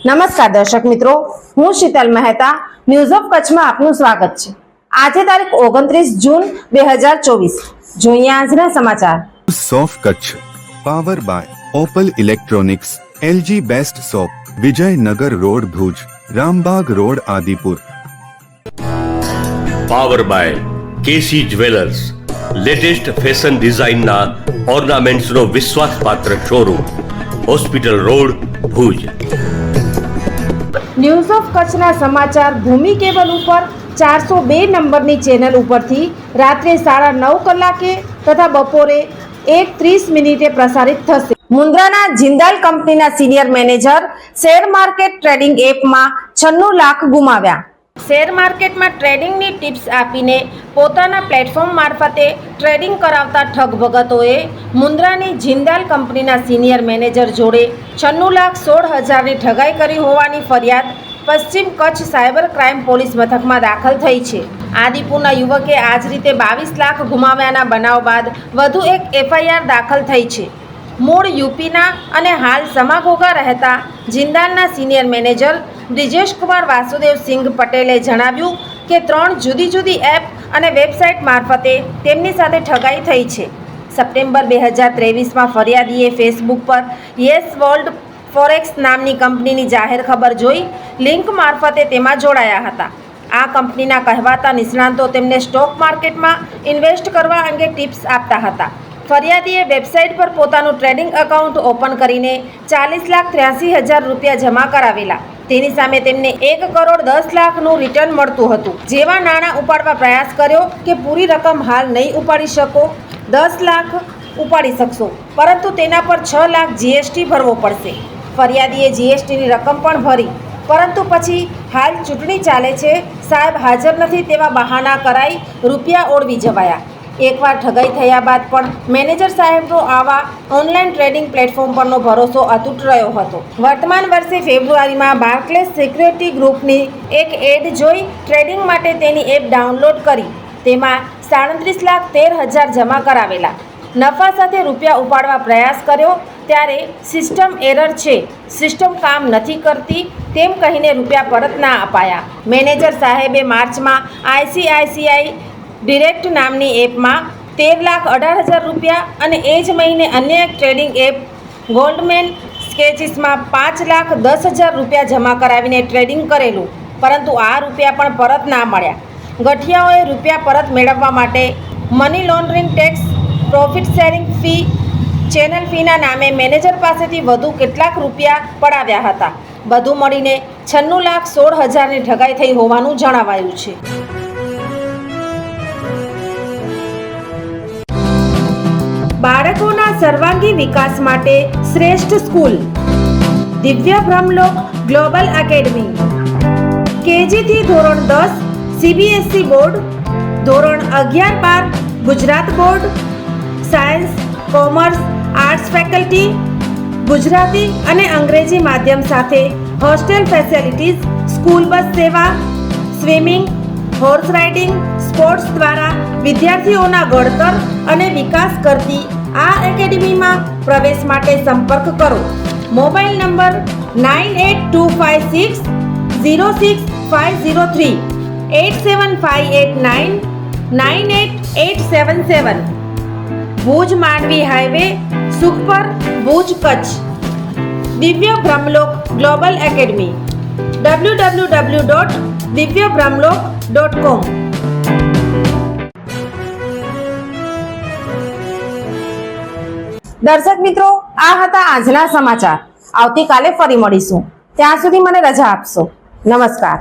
નમસ્કાર દર્શક મિત્રો, હું શીતલ મહેતા ન્યૂઝ ઓફ કચ્છમાં આપનું સ્વાગત છે। આજે તારીખ 29 જૂન 2024। જોઈએ આજના સમાચાર। સોફ Kutch power by Opal electronics, LG best shop, Vijaynagar road Bhuj, Rambag road Adipur. Power by KC jewellers, latest fashion ડિઝાઇનના ઓર્નામેન્ટ્સનો વિશ્વાસપાત્ર showroom, hospital road Bhuj. News of કચ્છના સમાચાર ભૂમિ કેબલ ઉપર 402 નંબરની ચેનલ ઉપરથી રાત્રે 9:30 કલાકે તથા બપોરે 1:30 પ્રસારિત થશે। મુન્દ્રાના જિંદાલ કંપનીના senior manager share market trading એપમાં 96 લાખ ગુમાવ્યા। શેર માર્કેટમાં ટ્રેડિંગની ટિપ્સ આપીને પોતાના પ્લેટફોર્મ મારફતે ટ્રેડિંગ કરાવતા ઠગ ભગતોએ મુન્દ્રાની જિંદાલ કંપનીના સિનિયર મેનેજર જોડે 96,16,000ની ઠગાઈ કરી હોવાની ફરિયાદ પશ્ચિમ કચ્છ સાયબર ક્રાઇમ પોલીસ મથકમાં દાખલ થઈ છે। આદિપુરના યુવકે આ જ રીતે 22 લાખ ગુમાવ્યાના બનાવ બાદ વધુ એક એફઆઈઆર દાખલ થઈ છે। મૂળ યુપીના અને હાલ સમાઘોગા રહેતા જિંદાલના સિનિયર મેનેજર બ્રિજેશ કુમાર વાસુદેવ સિંઘ પટેલે જણાવ્યું કે 3 જુદી જુદી એપ અને વેબસાઇટ મારફતે તેમની સાથે ઠગાઈ થઈ છે। સપ્ટેમ્બર 2023માં ફરિયાદીએ ફેસબુક પર યસ વર્લ્ડ ફોરેક્સ નામની કંપનીની જાહેર ખબર જોઈ લિંક મારફતે તેમાં જોડાયા હતા। આ કંપનીના કહેવાતા નિષ્ણાતો તેમને સ્ટોક માર્કેટમાં ઇન્વેસ્ટ કરવા અંગે ટિપ્સ આપતા હતા। ફરિયાદીએ વેબસાઇટ પર પોતાનું ટ્રેડિંગ એકાઉન્ટ ઓપન કરીને 40,83,000 રૂપિયા જમા કરાવેલા। તેની સામે તેમને 1,10,00,000નું રિટર્ન મળતું હતું। જેવા નાણાં ઉપાડવા પ્રયાસ કર્યો કે પૂરી રકમ હાલ નહીં ઉપાડી શકો, 10 લાખ ઉપાડી શકશો, પરંતુ તેના પર 6 લાખ જીએસટી ભરવો પડશે। ફરિયાદીએ જીએસટીની રકમ પણ ભરી, પરંતુ પછી હાલ ચૂંટણી ચાલે છે, સાહેબ હાજર નથી તેવા બહાના કરાઈ રૂપિયા ઓળવી જવાયા। એકવાર ઠગાઈ થયા બાદ પણ મેનેજર સાહેબનો આવા ઓનલાઈન ટ્રેડિંગ પ્લેટફોર્મ પરનો ભરોસો અતૂટ રહ્યો હતો। વર્તમાન વર્ષે ફેબ્રુઆરીમાં બાર્કલેસ સિક્યુરિટી ગ્રુપની એક એડ જોઈ ટ્રેડિંગ માટે તેની એપ ડાઉનલોડ કરી તેમાં 37,13,000 જમા કરાવેલા। નફા સાથે રૂપિયા ઉપાડવા પ્રયાસ કર્યો ત્યારે સિસ્ટમ એરર છે, સિસ્ટમ કામ નથી કરતી તેમ કહીને રૂપિયા પરત ના અપાયા। મેનેજર સાહેબે માર્ચમાં આઈસીઆઈસીઆઈ ડિરેક્ટ નામની એપમાં 13,18,000 રૂપિયા અને એ જ મહિને અન્ય એક ટ્રેડિંગ એપ ગોલ્ડમેન સ્કેચીસમાં 5,10,000 રૂપિયા જમા કરાવીને ટ્રેડિંગ કરેલું, પરંતુ આ રૂપિયા પણ પરત ના મળ્યા। ગઠિયાઓએ રૂપિયા પરત મેળવવા માટે money laundering tax, profit sharing fee, channel ફીના નામે મેનેજર પાસેથી વધુ કેટલાક રૂપિયા પડાવ્યા હતા। બધું મળીને 96,16,000ની ઠગાઈ થઈ હોવાનું જણાવાયું છે। બાળકોના સર્વાંગી વિકાસ માટે શ્રેષ્ઠ સ્કૂલ દિવ્ય બ્રહ્મલોક ગ્લોબલ એકેડમી। કેજી થી ધોરણ 10 સીબીએસઈ બોર્ડ, ધોરણ 11-12 Gujarat board, science, commerce, arts faculty, Gujarati અને અંગ્રેજી માધ્યમ સાથે હોસ્ટેલ ફેસિલિટીઝ, સ્કૂલ બસ સેવા, સ્વિમિંગ, હોર્સ રાઇડિંગ, સ્પોર્ટ્સ દ્વારા વિદ્યાર્થીઓના ઘડતર અને વિકાસ કરતી આ એકેડમીમાં પ્રવેશ માટે સંપર્ક કરો। Mobile number 9825606503, 8758998877। Bhuj Mandvi highway, Sukhpar, Bhuj, Kutch. દિવ્ય બ્રહ્મલોક ગ્લોબલ એકેડમી, www.divyabrahmlok.com। દર્શક મિત્રો, આ હતા આજના સમાચાર। આવતીકાલે ફરી મળીશું, ત્યાં સુધી મને રજા આપશો। નમસ્કાર।